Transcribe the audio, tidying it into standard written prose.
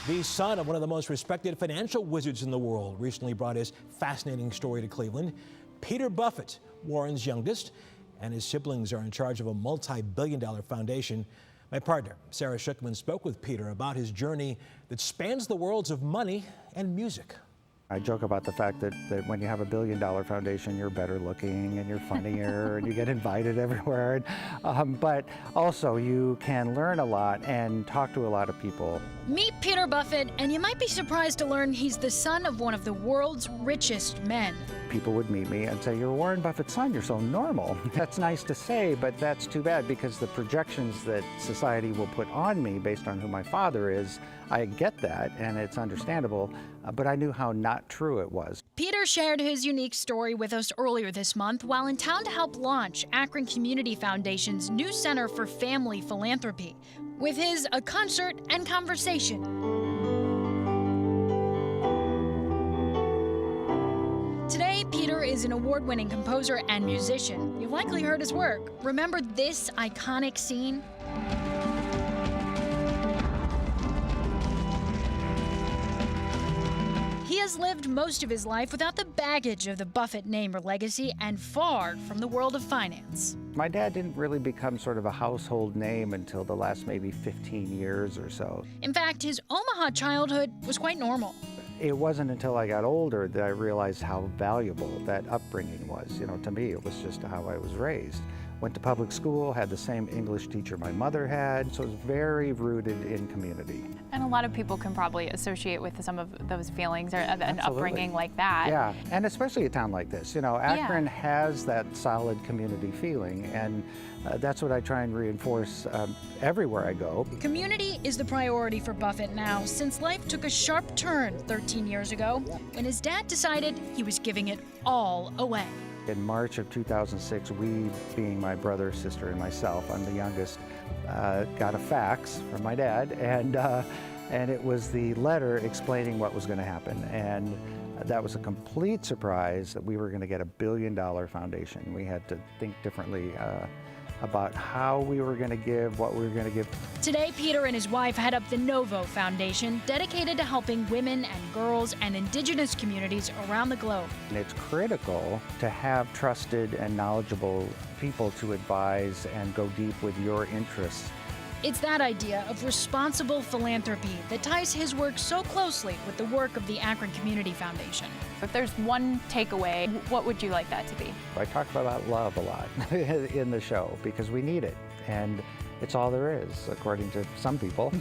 The son of one of the most respected financial wizards in the world recently brought his fascinating story to Cleveland. Peter Buffett, Warren's youngest, and his siblings are in charge of a multi-billion-dollar foundation. My partner, Sarah Schuckman, spoke with Peter about his journey that spans the worlds of money and music. I joke about the fact that when you have a billion-dollar foundation, you're better looking and you're funnier and you get invited everywhere. But also you can learn a lot and talk to a lot of people. Meet Peter Buffett, and you might be surprised to learn he's the son of one of the world's richest men. People would meet me and say, "You're Warren Buffett's son, you're so normal." That's nice to say, but that's too bad because the projections that society will put on me based on who my father is, I get that and it's understandable, but I knew how not true it was. Peter shared his unique story with us earlier this month while in town to help launch Akron Community Foundation's new Center for Family Philanthropy with his A Concert and Conversation. Today, Peter is an award-winning composer and musician. You've likely heard his work. Remember this iconic scene? He has lived most of his life without the baggage of the Buffett name or legacy and far from the world of finance. My dad didn't really become sort of a household name until the last maybe 15 years or so. In fact, his Omaha childhood was quite normal. It wasn't until I got older that I realized how valuable that upbringing was. You know, to me, it was just how I was raised. Went to public school, had the same English teacher my mother had, so it was very rooted in community. And a lot of people can probably associate with some of those feelings or an upbringing like that. Yeah, and especially a town like this. You know, Akron has that solid community feeling, and that's what I try and reinforce everywhere I go. Community is the priority for Buffett now, since life took a sharp turn 13 years ago when his dad decided he was giving it all away. In March of 2006, we, being my brother, sister, and myself, I'm the youngest, got a fax from my dad, and it was the letter explaining what was going to happen. And that was a complete surprise that we were going to get a billion-dollar foundation. We had to think differently about how we were going to give, what we were going to give. Today, Peter and his wife head up the Novo Foundation, dedicated to helping women and girls and indigenous communities around the globe. And it's critical to have trusted and knowledgeable people to advise and go deep with your interests. It's that idea of responsible philanthropy that ties his work so closely with the work of the Akron Community Foundation. If there's one takeaway, what would you like that to be? I talk about love a lot in the show because we need it, and it's all there is, according to some people.